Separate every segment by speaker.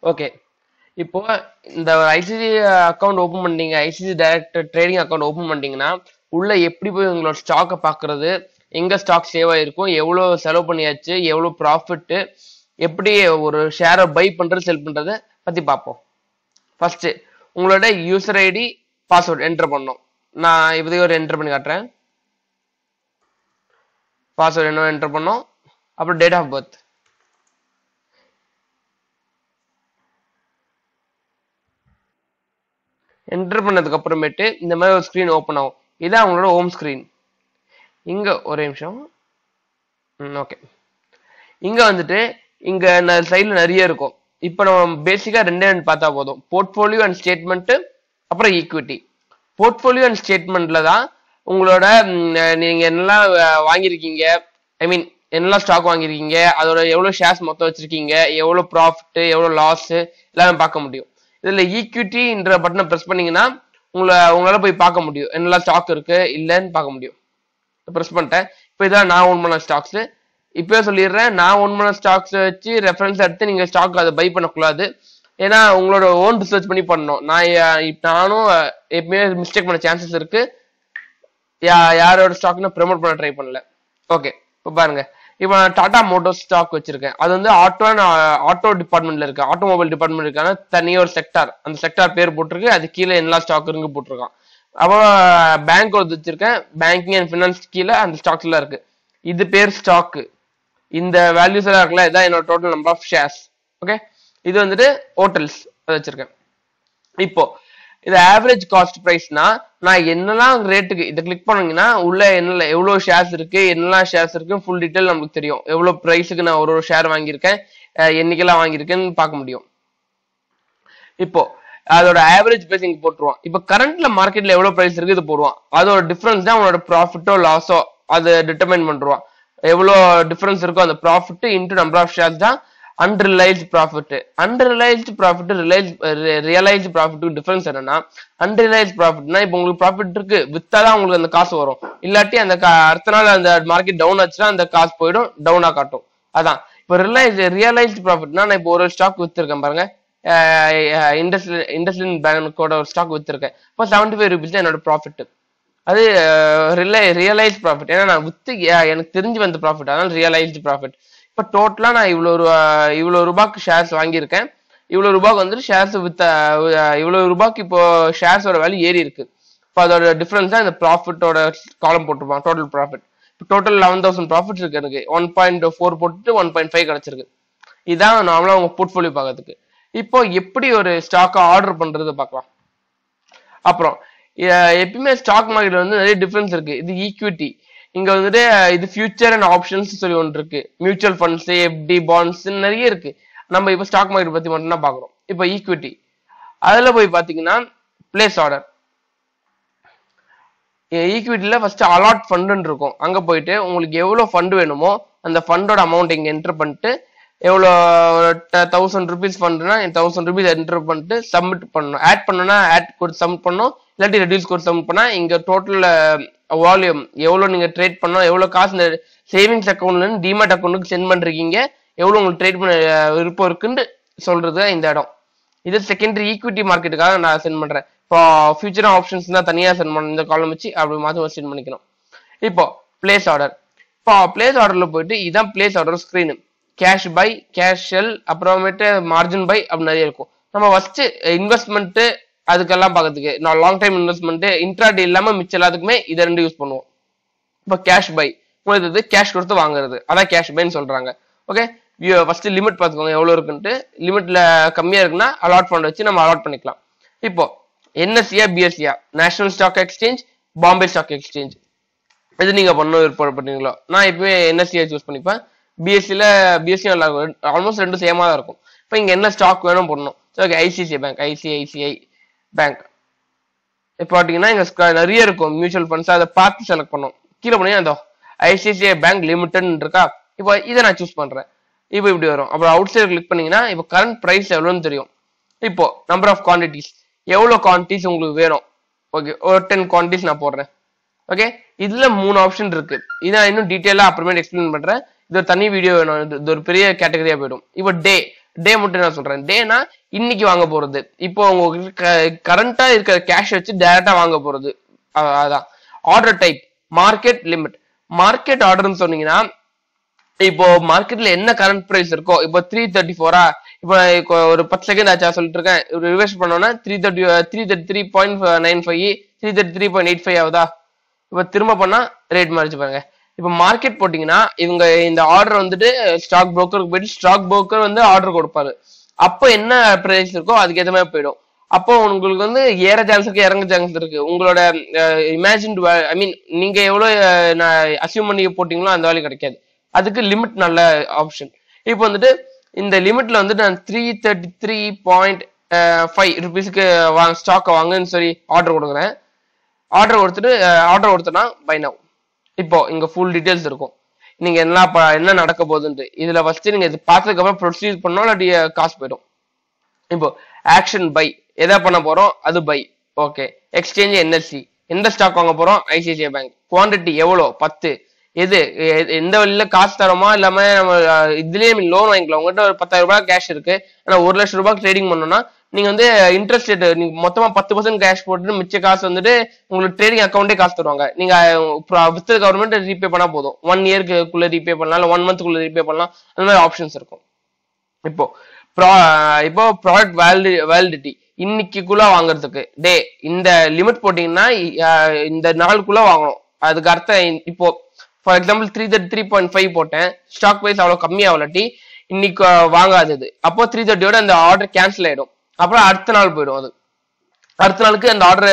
Speaker 1: Okay, இப்போ இந்த ICC account open பண்ணீங்க, ICC direct trading account open பண்ணிட்டீங்கன்னா உள்ள எப்படி போய் உங்களோட ஸ்டாக்கை பாக்குறது, எங்க ஸ்டாக் சேவ் ஆயிருக்கும், எவ்வளவு செலவு பண்ணியாச்சு, எவ்வளவு ப்ராஃபிட், எப்படி ஒரு ஷேரை பை பண்றது செல் பண்றது பத்தி பார்ப்போம். ஃபர்ஸ்ட் உங்களோட யூசர் ஐடி பாஸ்வேர்ட் என்டர் பண்ணணும். நான் இப்போதைக்கு ஒரு என்டர் பண்ணி காட்டுறேன். பாஸ்வேர்ட் என்ன என்டர் பண்ணோம், அப்புறம் டேட் ஆஃப் பர்த். என்டர் பண்ணதுக்கு அப்புறமேட்டு இந்த மாதிரி ஒரு ஸ்கிரீன் ஓப்பன் ஆகும். இதான் அவங்களோட ஹோம் ஸ்கிரீன். இங்க ஒரே நிமிஷம். ஓகே, இங்க வந்துட்டு இங்க சைட்ல நிறைய இருக்கும். இப்போ நம்ம பேசிக்கா ரெண்டே பார்த்தா போதும், போர்ட்ஃபோலியோ அண்ட் ஸ்டேட்மெண்ட், அப்புறம் ஈக்விட்டி. போர்ட்ஃபோலியோ அண்ட் ஸ்டேட்மெண்ட்ல தான் உங்களோட நீங்க என்னெல்லாம் வாங்கியிருக்கீங்க, ஐ மீன் என்னெல்லாம் ஸ்டாக் வாங்கியிருக்கீங்க, அதோட எவ்வளவு ஷேர்ஸ் மொத்தம் வச்சிருக்கீங்க, எவ்வளவு ப்ராஃபிட், எவ்வளவு லாஸ் எல்லாமே பார்க்க முடியும். இதுல ஈக்விட்டின்ற பட்டனை பிரஸ் பண்ணீங்கன்னா உங்களால போய் பார்க்க முடியும் என்னெல்லாம் ஸ்டாக் இருக்கு இல்லைன்னு பார்க்க முடியும். பிரஸ் பண்ணிட்டேன். இப்போ இதான் நான் ஓன் பண்ண ஸ்டாக்ஸ். இப்பவே சொல்லிடுறேன், நான் ஓன் பண்ண ஸ்டாக்ஸ் வச்சு ரெஃபரன்ஸ் எடுத்து நீங்க ஸ்டாக் அதை பை பண்ணக்கூடாது. ஏன்னா உங்களோட ஓன் ரிசர்ச் பண்ணி பண்ணணும். நானும் எப்பவுமே மிஸ்டேக் பண்ண சான்சஸ் இருக்கு. யாரோட ஸ்டாக்னு ப்ரமோட் பண்ண ட்ரை பண்ணல. ஓகே, இப்போ பாருங்க, இப்போ நான் டாடா மோட்டோர்ஸ் ஸ்டாக் வச்சிருக்கேன். அது வந்து ஆட்டோ டிபார்ட்மெண்ட்ல இருக்கு, ஆட்டோமொபைல் டிபார்ட்மெண்ட் இருக்கான தனியாக ஒரு செக்டார், அந்த செக்டார் பேர் போட்டிருக்கு, அது கீழே எல்லா ஸ்டாக் இருக்கு போட்டிருக்கான். அப்புறம் பேங்க் ஒரு வச்சிருக்கேன், பேங்கிங் அண்ட் ஃபினான்ஸ் கீழே அந்த ஸ்டாக்ஸ் எல்லாம் இருக்கு. இது பேர் ஸ்டாக். இந்த வேல்யூஸ் எல்லாம் இருக்குல்ல, இதான் என்னோட total number of shares. Okay, இது வந்துட்டு ஹோட்டல்ஸ் அதை வச்சிருக்கேன். இப்போ இது ஆவரேஜ் காஸ்ட் பிரைஸ்னா நான் என்னெல்லாம் ரேட்டுக்கு இதை கிளிக் பண்ணீங்கன்னா உள்ள என்ன எவ்வளவு ஷேர்ஸ் இருக்கு, என்னெல்லாம் ஷேர்ஸ் இருக்கு ஃபுல் டீடைல் நமக்கு தெரியும். எவ்வளவு பிரைஸுக்கு நான் ஒரு ஷேர் வாங்கியிருக்கேன், என்னைக்கெல்லாம் வாங்கியிருக்கேன்னு பார்க்க முடியும். இப்போ அதோட ஆவரேஜ் பிரைஸ் இங்க போட்டுருவான். இப்போ கரண்ட்ல மார்க்கெட்ல எவ்வளவு பிரைஸ் இருக்கு இது போடுவான். அதோட டிஃபரன்ஸ் தான் உங்களோட ப்ராஃபிட்டோ லாஸோ அதை டிட்டர்மைன் பண்றான். எவ்வளோ டிஃபரன்ஸ் இருக்கோ அந்த profit into number of shares தான் unrealised profit. Unrealised profit realised ப்ராஃபிட்டுக்கு டிஃபரன்ஸ் என்னன்னா, அன்ரியலைஸ்டு ப்ராஃபிட்னா இப்போ உங்களுக்கு ப்ராஃபிட் இருக்கு, வித்தாதான் உங்களுக்கு அந்த காசு வரும். இல்லாட்டி அந்த அடுத்த நாள் அந்த மார்க்கெட் டவுன் ஆச்சுன்னா அந்த காசு போயிடும், டவுனா காட்டும். அதான் இப்போ ரியலைஸ்டு ப்ராஃபிட்னா நான் இப்போ ஒரு ஸ்டாக் வித்துருக்கேன் பாருங்க, இண்டஸ்ட்ரியல் பேங்கோட ஒரு ஸ்டாக் வித்துருக்கேன். இப்போ 75 rupees தான் என்னோட ப்ராஃபிட். அது ரியலைஸ் ப்ராஃபிட். ஏன்னா நான் வித்து எனக்கு தெரிஞ்சு வந்த ப்ராஃபிட், அதனால ரியலைஸ்டு ப்ராஃபிட். இப்போ டோட்டலா நான் இவ்வளவு ரூபாய்க்கு ஷேர்ஸ் வாங்கியிருக்கேன், இவ்வளவு ரூபாய்க்கு வந்துட்டு ஷேர்ஸ் வித்த இவ்வளவு ரூபாய்க்கு இப்போ ஷேர்ஸோட வேல்யூ ஏறி இருக்கு. இப்போ அதோட டிஃபரன்ஸ் தான் இந்த ப்ராஃபிட்டோட காலம் போட்டுருப்பான், டோட்டல் ப்ராஃபிட். இப்போ டோட்டல் 11,000 ப்ராஃபிட் இருக்கு எனக்கு. 1.4 போட்டுட்டு 1.5 கிடைச்சிருக்கு. இதான் நார்மலா உங்க போர்ட்ஃபோலியோ பார்க்கறதுக்கு. இப்போ எப்படி ஒரு ஸ்டாக்கை ஆர்டர் பண்றது பார்க்கலாம். அப்புறம் எப்பயுமே ஸ்டாக் மார்க்கெட்ல வந்து நிறைய டிஃபரன்ஸ் இருக்கு. இது ஈக்விட்டி, இங்க வந்துட்டு இது ஃபியூச்சர் அண்ட் ஆப்ஷன்ஸ் சொல்லி ஒன்று இருக்கு. மியூச்சுவல் ஃபண்ட்ஸ், எஃப்டி, பாண்ட்ஸ் நிறைய இருக்கு. நம்ம இப்போ ஸ்டாக் மார்க்கெட் பத்தி மட்டும் தான் பாக்குறோம். இப்போ ஈக்விட்டி அதுல போய் பாத்தீங்கன்னா பிளேஸ் ஆர்டர். ஈக்விட்டில ஃபர்ஸ்ட் அலாட் ஃபண்டுன்னு இருக்கும். அங்க போயிட்டு உங்களுக்கு எவ்வளவு ஃபண்ட் வேணுமோ அந்த ஃபண்டோட அமௌண்ட் இங்க என்டர் பண்ணிட்டு, எவ்வளோ 1000 rupees ஃபண்ட்னா 1000 rupees என்டர் பண்ணிட்டு சப்மிட் பண்ணணும். ஆட் பண்ணணும்னா ஆட் கொடுத்து சப்மிட் பண்ணணும், இல்லாட்டி ரெடியூஸ் கொடுத்து சப்மிட் பண்ணா இங்க டோட்டல் வால்யூம் எவ்வளவு நீங்க ட்ரேட் பண்ணணும், எவ்வளவு காசு இந்த சேவிங்ஸ் அக்கௌண்ட்ல இருந்து டிமேட் அக்கௌண்ட்டுக்கு சென்ட் பண்றீங்க, எவ்வளவு உங்களுக்கு ட்ரேட் பண்ண விருப்பம் இருக்குன்னு சொல்றது இந்த இடம். இது செகண்டரி ஈக்விட்டி மார்க்கெட்டுக்காக நான் சென்ட் பண்றேன். இப்போ ஃபியூச்சர் ஆப்ஷன்ஸ் தான் தனியா சென்ட் பண்ணணும், இந்த காலம் வச்சு அப்படி மாத்தி சென்ட் பண்ணிக்கணும். இப்போ பிளேஸ் ஆர்டர். இப்போ பிளேஸ் ஆர்டர்ல போயிட்டு இதான் place order screen. Cash buy, cash sell, அப்புறமேட்டு மார்ஜின் பை அப்படி நிறைய இருக்கும். நம்ம ஃபர்ஸ்ட் இன்வெஸ்ட்மெண்ட் அதுக்கெல்லாம் பார்க்கறதுக்கு நான் லாங் டைம் இன்வெஸ்ட்மெண்ட் இன்ட்ராடே இல்லாம மிச்சம் எல்லாத்துக்குமே இதை ரெண்டு யூஸ் பண்ணுவோம். இப்போ கேஷ் பை உங்களுக்கு கேஷ் கொடுத்து வாங்குறது, அதான் கேஷ் பைன்னு சொல்றாங்க. ஓகே, ஃபர்ஸ்ட் லிமிட் பார்த்துக்கோங்க எவ்வளவு இருக்குன்ட்டு. லிமிட்ல கம்மியா இருக்குன்னா அலாட் ஃபண்ட் வச்சு நம்ம அலாட் பண்ணிக்கலாம். இப்போ என்எஸ்சியா பிஎஸ்சியா, national stock exchange, Bombay stock exchange, இது நீங்க பண்ணணும் விருப்பப்பட்டீங்களோ. நான் இப்பவே என்எஸ்சியா சூஸ் பண்ணிப்பேன். பிஎஸ்சில பிஎஸ்சி ஆல்மோஸ்ட் ரெண்டும் சேமா தான் இருக்கும். இப்போ இங்க என்ன ஸ்டாக் வேணும் பண்ணணும். Okay, ICICI bank, ICICI bank. இப்போ பார்த்தீங்கன்னா இங்க நிறைய இருக்கும் மியூச்சுவல் ஃபண்ட்ஸ், அதை பார்த்து செலக்ட் பண்ணும். கீழே போனீங்கன்னா அந்த ஐசிஐசிஐ பேங்க் லிமிடெட் இருக்கா, இப்போ இதை நான் சூஸ் பண்றேன். இப்போ இப்படி வரும். அப்புறம் அவுட் சைடு கிளிக் பண்ணீங்கன்னா இப்போ கரண்ட் பிரைஸ் எவ்வளோன்னு தெரியும். இப்போ நம்பர் ஆஃப் குவான்டிட்டிஸ், எவ்வளோ குவான்டிட்டிஸ் உங்களுக்கு வேணும். ஓகே, ஒரு 10 குவான்டிட்டிஸ் நான் போடுறேன். ஓகே, இதுல 3 ஆப்ஷன் இருக்கு. இதை இன்னும் டீட்டெயிலா அப்புறமேட்டு எக்ஸ்பிளைன் பண்றேன். இது ஒரு தனி வீடியோ வேணும், இது ஒரு பெரிய கேட்டகரியா போயிடும். இப்போ டே டே மட்டும் நான் சொல்றேன். டேனா இன்னைக்கு வாங்க போறது. இப்போ உங்களுக்கு கரண்டா இருக்கிற கேஷ் வச்சு டைரக்டா வாங்க போறது. அதான். Order type market limit. Market ஆர்டர்னு சொன்னீங்கன்னா இப்போ மார்க்கெட்ல என்ன கரண்ட் பிரைஸ் இருக்கோ, இப்போ 334 இப்போ ஒரு 10 செகண்ட் ஆச்சா சொல்லிட்டு இருக்கேன். ரிவர்ஸ் பண்ணோம்னா 333.95 333.85 ஆகுதா? இப்போ திரும்ப பண்ணா ரேட் மாறிச்சு பாருங்க. இப்போ மார்க்கெட் போட்டீங்கன்னா இவங்க இந்த ஆர்டர் வந்துட்டு ஸ்டாக் புரோக்கருக்கு போயிட்டு ஸ்டாக் புரோக்கர் வந்து ஆர்டர் கொடுப்பாரு. அப்போ என்ன பிரைஸ் இருக்கோ அதுக்கு ஏற்ற மாதிரி போயிடும். அப்போ உங்களுக்கு வந்து ஏற சான்ஸ் இருக்கு, இறங்க சான்ஸ் இருக்கு. உங்களோட இமேஜின் ஐ மீன் நீங்க எவ்வளவு அசியூம் பண்ணி போட்டீங்களோ அந்த வேல்யூ கிடைக்காது. அதுக்கு லிமிட் நல்ல ஆப்ஷன். இப்போ வந்துட்டு இந்த லிமிட்ல வந்து நான் 333.5 ருபீஸ்க்கு ஸ்டாக் வாங்குன்னு சொல்லி ஆர்டர் கொடுக்குறேன். ஆர்டர் கொடுத்தனா பை நவ். இப்போ இங்க ஃபுல் டீடைல்ஸ் இருக்கும். நீங்க என்ன நடக்க போகுதுன்ட்டு இதுல ஃபர்ஸ்ட் நீங்க இது பார்த்ததுக்கு அப்புறம் ப்ரொசீட் பண்ணோம், இல்லாட்டி காசு போயிடும். இப்போ ஆக்ஷன் பை எதா பண்ண போறோம், அது பை. ஓகே. எக்ஸ்சேஞ்ச் என்எல்சி, எந்த ஸ்டாக் வாங்க போறோம், ஐசிஐசிஐ பேங்க். குவான்டிட்டி எவ்வளோ, 10. எது எந்த வழியில காசு தரோமா இல்லாம நம்ம இதுலயே லோன் வாங்கிக்கலாம். உங்ககிட்ட ஒரு 10,000 ரூபாய் கேஷ் இருக்கு, ஆனா 1 லட்சம் ரூபாய்க்கு ட்ரேடிங் பண்ணோம்னா நீங்க வந்து இன்ட்ரெஸ்ட் ரேட் நீங்க மொத்தமா 10% கேஷ் போட்டு மிச்ச காசு வந்துட்டு உங்களுக்கு ட்ரேடிங் அக்கௌண்டே காசு தருவாங்க. நீங்க வித் கவர்மெண்ட் ரீபே பண்ணா போதும். 1 இயர்க்குள்ள ரீபே பண்ணலாம், இல்ல 1 மந்த்க்குள்ள ரீபே பண்ணலாம். அந்த மாதிரி ஆப்ஷன்ஸ் இருக்கும். இப்போ ப்ராடக்ட் வேலிடிட்டி இன்னைக்குள்ள வாங்குறதுக்கு டே இந்த லிமிட் போட்டீங்கன்னா இந்த நாளுக்குள்ள வாங்கணும். அதுக்கு அர்த்தம் இப்போ ஃபார் எக்ஸாம்பிள் 333.5 போட்டேன், ஸ்டாக் பிரைஸ் அவ்வளவு கம்மியாகலாட்டி இன்னைக்கு வாங்காதது. அப்போ 330 அந்த ஆர்டர் கேன்சல் ஆயிடும். அப்புறம் அடுத்த நாள் போயிடும். அது அடுத்த நாளுக்கு அந்த ஆர்டர்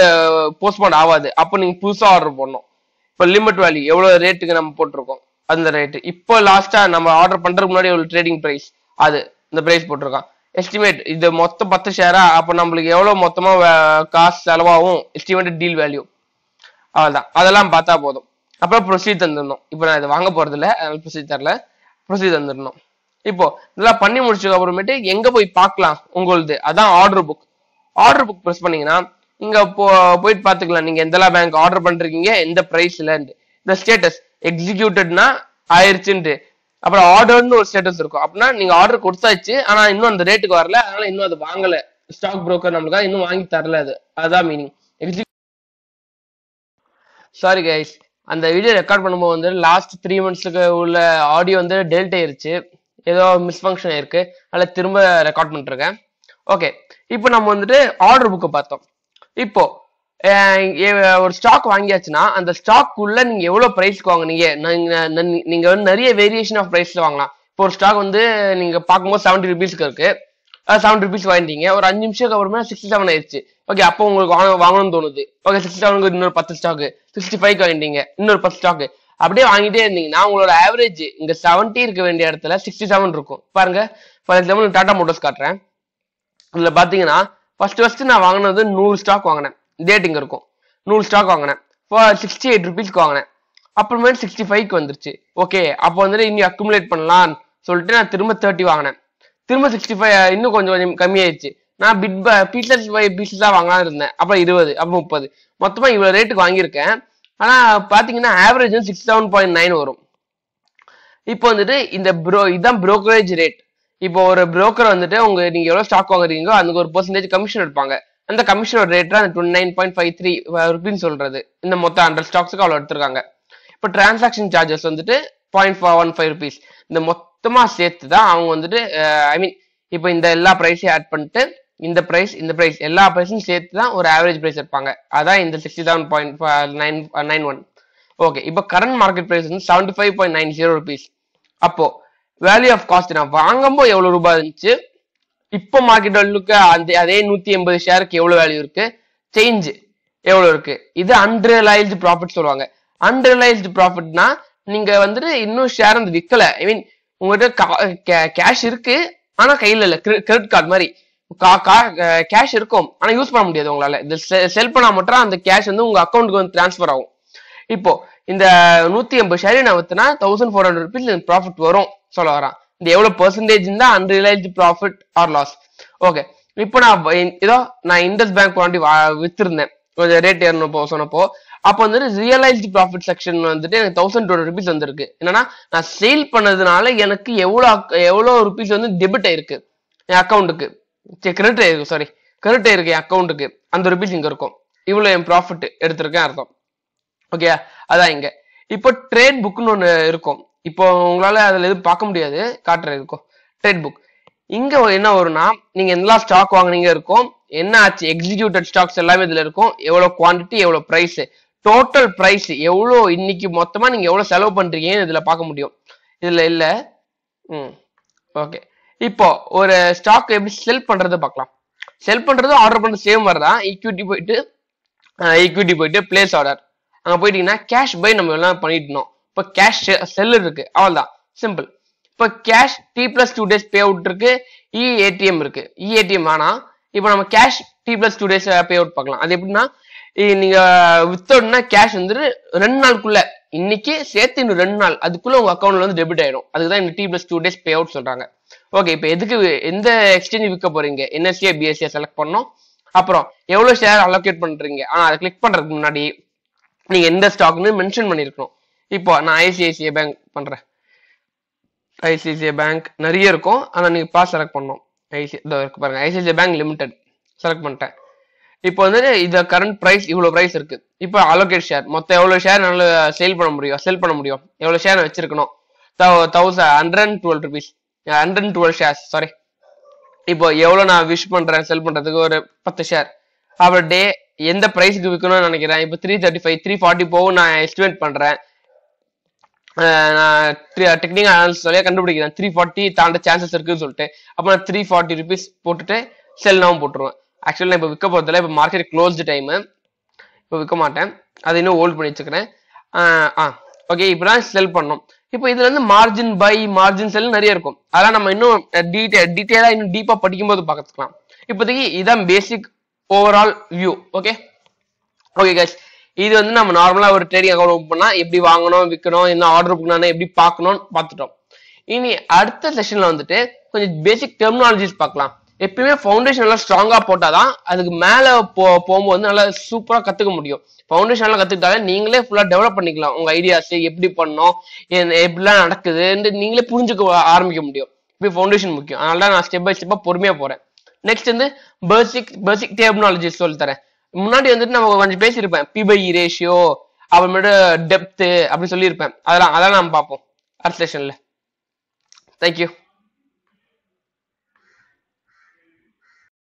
Speaker 1: போஸ்ட்போன் ஆகாது. அப்போ நீங்க புதுசா ஆர்டர் போடணும். இப்போ லிமிட் வேல்யூ எவ்வளவு ரேட்டுக்கு நம்ம போட்டிருக்கோம் அந்த ரேட்டு. இப்போ லாஸ்டா நம்ம ஆர்டர் பண்றதுக்கு முன்னாடி எவ்வளவு ட்ரேடிங் பிரைஸ் அது இந்த பிரைஸ் போட்டிருக்கான். எஸ்டிமேட் இது மொத்தம் 10 ஷேரா, அப்ப நம்மளுக்கு எவ்வளவு மொத்தமா காசு செலவாகும், எஸ்டிமேட்டட் டீல் வேல்யூ. அவ்வளவுதான். அதெல்லாம் பார்த்தா போதும். அப்புறம் ப்ரொசீட் தந்துடணும். இப்போ நான் இதை வாங்க போறது இல்லை, ப்ரொசீட் தரல, ப்ரொசீட் தந்துடணும். இப்போ இதெல்லாம் பண்ணி முடிச்சதுக்கு அப்புறமேட்டு எங்க போய் பார்க்கலாம் உங்களுது, அதான் order book. Order book press பண்ணீங்கன்னா இங்க போயிட்டு பாத்துக்கலாம் நீங்க எந்தெல்லாம் பேங்க் ஆர்டர் பண்றீங்க, எந்த பிரைஸ்ல. இந்த ஸ்டேட்டஸ் எக்ஸிக்யூட்டட்னா ஆயிருச்சுன்ட்டு, அப்புறம் ஆர்டர்னு ஒரு ஸ்டேட்டஸ் இருக்கும். அப்படின்னா நீங்க ஆர்டர் கொடுத்தாச்சு, ஆனா இன்னும் அந்த ரேட்டுக்கு வரல, அதனால இன்னும் அது வாங்கல. ஸ்டாக் புரோக்கர் நம்மளுக்காக இன்னும் வாங்கி தரல. அதான் மீனிங். சாரி கைஸ், அந்த வீடியோ ரெக்கார்ட் பண்ணும்போது வந்து லாஸ்ட் 3 monthsக்கு உள்ள ஆடியோ வந்து டெலிட் ஆயிருச்சு, ஏதோ மிஸ்ஃபங்க்ஷன் ஆயிருக்கு. அதில் திரும்ப ரெக்கார்ட் பண்ணிருக்கேன். ஓகே. இப்போ நம்ம வந்துட்டு ஆர்டர் புக்கை பார்த்தோம். இப்போ ஒரு ஸ்டாக் வாங்கியாச்சுன்னா அந்த ஸ்டாக் உள்ள நீங்க எவ்வளவு பிரைஸ்க்கு வாங்குனீங்க, நீங்க வந்து நிறைய வேரியேஷன் ஆஃப் பிரைஸ்ல வாங்கலாம். இப்போ ஒரு ஸ்டாக் வந்து நீங்க பார்க்கும்போது 70 ருபீஸ்க்கு இருக்கு, 70 ருபீஸ் வாங்கிட்டீங்க. ஒரு 5 நிமிஷத்துக்கு அப்புறமா 67 ஆயிடுச்சு. ஓகே, அப்போ உங்களுக்கு வாங்கணும்னு தோணுது. ஓகே, 67க்கு இன்னொரு 10 ஸ்டாக், 65க்கு வாங்கிட்டீங்க இன்னொரு 10 ஸ்டாக். அப்படியே வாங்கிட்டே இருந்தீங்கன்னா உங்களோட ஆவரேஜ் இங்க 70 இருக்க வேண்டிய இடத்துல 67 இருக்கும். பாருங்க, ஃபார் எக்ஸாம்பிள் டாடா மோட்டர்ஸ் காட்டுறேன். இதுல பாத்தீங்கன்னா ஃபர்ஸ்ட் நான் வாங்கினது 100 ஸ்டாக் வாங்கினேன். டேட்டிங் இருக்கும். 100 ஸ்டாக் வாங்கினேன். 68 ருபீஸ்க்கு வாங்கினேன். அப்புறமேட்டு 65க்கு வந்துருச்சு. ஓகே, அப்போ வந்துட்டு இன்னும் அக்குமுலேட் பண்ணலாம் சொல்லிட்டு நான் திரும்ப 30 வாங்கினேன். திரும்ப 65 இன்னும் கொஞ்சம் கம்மியாயிடுச்சு. நான் பீசஸ் தான் வாங்கலாம் இருந்தேன். அப்புறம் 20, அப்புறம் 30, மொத்தமா இவ்வளவு ரேட்டுக்கு வாங்கியிருக்கேன். ஆனா பாத்தீங்கன்னா ஆவரேஜ் 67.9 வரும். இப்போ வந்துட்டு இதுதான் புரோக்கரேஜ் ரேட். இப்போ ஒரு புரோக்கர் வந்துட்டு நீங்க எவ்வளவு ஸ்டாக் வாங்குறீங்களோ அதுக்கு ஒரு பெர்சன்டேஜ் கமிஷன் எடுப்பாங்க. அந்த கமிஷனோட ரேட் 29.53 ருபீன்னு சொல்றது. இந்த மொத்தம் 100 ஸ்டாக்ஸுக்கு அவ்வளவு எடுத்திருக்காங்க. இப்போ டிரான்சாக்ஷன் சார்ஜஸ் வந்துட்டு 0.15 ருபீஸ். இந்த மொத்தமா சேர்த்து தான் அவங்க வந்துட்டு ஐ மீன் இப்போ இந்த எல்லா பிரைஸையும் ஆட் பண்ணிட்டு இந்த பிரைஸ் எல்லா பிரைஸும் சேர்த்து தான் ஒரு ஆவரேஜ் பிரைஸ் எடுப்பாங்க. அதான் இந்த 67.91. ஓகே, இப்போ கரண்ட் மார்க்கெட் பிரைஸ் வந்து 75.90 ருபீஸ். அப்போ வேல்யூ ஆஃப் காஸ்ட் நான் வாங்கும்போது எவ்வளவு ரூபாய் இருந்துச்சு, இப்போ மார்க்கெட் வேல்யூக்கு அதே 180 ஷேருக்கு எவ்வளவு வேல்யூ இருக்கு, சேஞ்ச் எவ்வளவு இருக்கு. இது அன்ரியலைஸ்டு ப்ராஃபிட் சொல்லுவாங்க. அன்ரியலைஸ்டு ப்ராஃபிட்னா நீங்க வந்துட்டு இன்னும் ஷேர் வந்து விற்கல. ஐ மீன் உங்ககிட்ட கேஷ் இருக்கு ஆனா கையில இல்ல, கிரெடிட் கார்டு மாதிரி கேஷ் இருக்கும் ஆனா யூஸ் பண்ண முடியாது உங்களால. இந்த செல் பண்ணா மட்டும் அந்த கேஷ் வந்து உங்க அக்கௌண்ட்டுக்கு வந்து டிரான்ஸ்பர் ஆகும். இப்போ இந்த 180 ஷேர் நான் வித்துனா 1400 ருபீஸ் ப்ராஃபிட் வரும் சொல்ல வரான். இந்த எவ்வளவு பெர்சன்டேஜ் தான் unrealised profit or loss. Okay, இப்போ நான் இண்டஸ் பேங்க் வாண்டி வித்திருந்தேன், கொஞ்சம் ரேட் ஏறணும் சொன்னப்போ. அப்போ வந்துட்டு ரியலைஸ்டு ப்ராஃபிட் செக்ஷன் வந்துட்டு எனக்கு 1200 ருபீஸ் வந்திருக்கு. என்னன்னா நான் சேல் பண்ணதுனால எனக்கு எவ்வளவு ருபீஸ் வந்து டெபிட் ஆயிருக்கு. என் அக்கௌண்ட்டுக்கு கிரெடிட் ஆயிருக்கு, சாரி கிரெடிட் ஆயிருக்கு என் அக்கௌண்ட்டுக்கு, அந்த ருபீஸ் இங்க இருக்கும், இவ்வளவு என் ப்ராஃபிட் எடுத்திருக்கேன் அர்த்தம். ஓகே, அதான் இங்க. இப்போ ட்ரேட் புக்னு ஒண்ணு இருக்கும். இப்போ உங்களால அதுல எதுவும் பார்க்க முடியாது, காட்டுறது இருக்கும் ட்ரேட் புக். இங்க என்ன வரும்னா நீங்க எல்லா ஸ்டாக் வாங்குனீங்க இருக்கும், என்ன ஆச்சு எக்ஸிக்யூட்டட் ஸ்டாக்ஸ் எல்லாமே இதுல இருக்கும், எவ்வளவு குவான்டிட்டி, எவ்வளவு பிரைஸ், டோட்டல் பிரைஸ் எவ்வளவு, இன்னைக்கு மொத்தமா நீங்க எவ்வளவு செலவு பண்றீங்கன்னு இதுல பார்க்க முடியும். இதுல இல்ல. ஓகே, இப்போ ஒரு ஸ்டாக் எப்படி செல் பண்றது பார்க்கலாம். செல் பண்றது ஆர்டர் பண்றது சேம் வரதான். ஈக்விட்டி போயிட்டு பிளேஸ் ஆர்டர், அங்க போயிட்டீங்கன்னா கேஷ் பை நம்ம எல்லாம் பண்ணிட்டோம். இப்போ கேஷ் செல் இருக்கு, அவ்வளவுதான், சிம்பிள். இப்போ cash T+2 days pay out இருக்கு, ஏடிஎம் இருக்கு. ஏடிஎம் ஆனா இப்போ நம்ம cash T+2 days pay out பார்க்கலாம். அது எப்படின்னா நீங்க வித்தோட்னா கேஷ் வந்துட்டு 2 நாளுக்குள்ள, இன்னைக்கு சேர்த்து இன்னும் 2 நாள் அதுக்குள்ள உங்க அக்கௌண்ட்ல வந்து டெபிட் ஆயிடும். அதுதான் இந்த T+2 days பே அவுட் சொல்றாங்க. ஓகே, இப்போ எதுக்கு எந்த எக்ஸ்சேஞ்ச் விற்க போறீங்க, என்எஸ்சியா பிஎஸ்சியா செலக்ட் பண்ணோம். அப்புறம் எவ்வளவு ஷேர் அலோகேட் பண்றீங்க, ஆனா அதை கிளிக் பண்றதுக்கு முன்னாடி நீங்க எந்த ஸ்டாக்னு மென்ஷன் பண்ணிருக்கணும். இப்போ நான் ஐசிஐசிஐ பேங்க் பண்றேன். ஐசிஐசிஐ பேங்க் நிறைய இருக்கும், ஆனா நீங்க பாஸ் செலக்ட் பண்ணணும். பாருங்க ஐசிஐசிஐ பேங்க் லிமிடெட் செலக்ட் பண்ணிட்டேன். இப்போ வந்து இது கரண்ட் பிரைஸ் இவ்வளவு பிரைஸ் இருக்கு. இப்போ அலோகேட் ஷேர் மொத்தம் எவ்வளவு ஷேர் நல்ல செல் பண்ண முடியும், எவ்வளவு ஷேர் வச்சிருக்கணும், 112 rupees, 112 ஷேர்ஸ், சாரி. இப்போ எவ்வளவு நான் விஷ் பண்றேன் செல் பண்றதுக்கு, ஒரு 10 ஷேர். அப்புறம் டே எந்த பிரைஸ்க்கு விற்கணும்னு நினைக்கிறேன், இப்போ 335 340 போகும் நான் எஸ்டிமேட் பண்றேன். நான் டெக்னிக்கல் அனாலிசிஸ் வழியா கண்டுபிடிக்கிறேன் 340 தாண்ட சான்சஸ் இருக்குன்னு சொல்லிட்டு. அப்ப நான் 340 rupees போட்டுட்டு செல் நாவும் போட்டுருவேன். ஆக்சுவலி நான் இப்போ விற்க போறதில்ல, இப்போ மார்க்கெட் க்ளோஸ்டு டைம், இப்போ விற்க மாட்டேன், அதை இன்னும் ஹோல்ட் பண்ணி வச்சுக்கிறேன். ஓகே, இப்பதான் செல் பண்ணோம். இப்போ இதுல இருந்து மார்ஜின் பை மார்ஜின் செல் நிறைய இருக்கும், அதெல்லாம் நம்ம இன்னும் டீட்டெயிலா இன்னும் டீப்பா படிக்கும்போது பார்த்துக்கலாம். இப்போதைக்கு இதான் basic overall view. Okay okay guys, இது வந்து நம்ம நார்மலா ஒரு ட்ரேடிங் அக்கௌண்ட் ஓப்பன் பண்ணா எப்படி வாங்கணும் விற்கணும், என்ன ஆர்டர் பண்ணா எப்படி பார்க்கணும்னு பார்த்துட்டோம். இனி அடுத்த செஷன்ல வந்துட்டு கொஞ்சம் பேசிக் டெர்மினாலஜிஸ் பார்க்கலாம். எப்பயுமே ஃபவுண்டேஷன் நல்லா ஸ்ட்ராங்கா போட்டாதான் அதுக்கு மேல போகும்போது நல்லா சூப்பரா கத்துக்க முடியும். ஃபவுண்டேஷன் எல்லாம் கத்துக்கிட்டாலே நீங்களே ஃபுல்லா டெவலப் பண்ணிக்கலாம். உங்க ஐடியாஸ் எப்படி பண்ணோம், எப்படிலாம் நடக்குதுன்னு நீங்களே புரிஞ்சுக்க ஆரம்பிக்க முடியும். இப்போ ஃபவுண்டேஷன் முக்கியம், அதனால நான் ஸ்டெப் பை ஸ்டெப்பா பொறுமையா போறேன். நெக்ஸ்ட் வந்து பேசிக் டெர்மினாலஜிஸ் சொல்லி தரேன். முன்னாடி வந்துட்டு நம்ம கொஞ்சம் பேசியிருப்பேன், P/E ரேஷியோ, அப்புறமேட்டு டெப்த் அப்படி சொல்லியிருப்பேன். அதெல்லாம் நம்ம பார்ப்போம் அடுத்த செஷன்ல. தேங்க்யூ.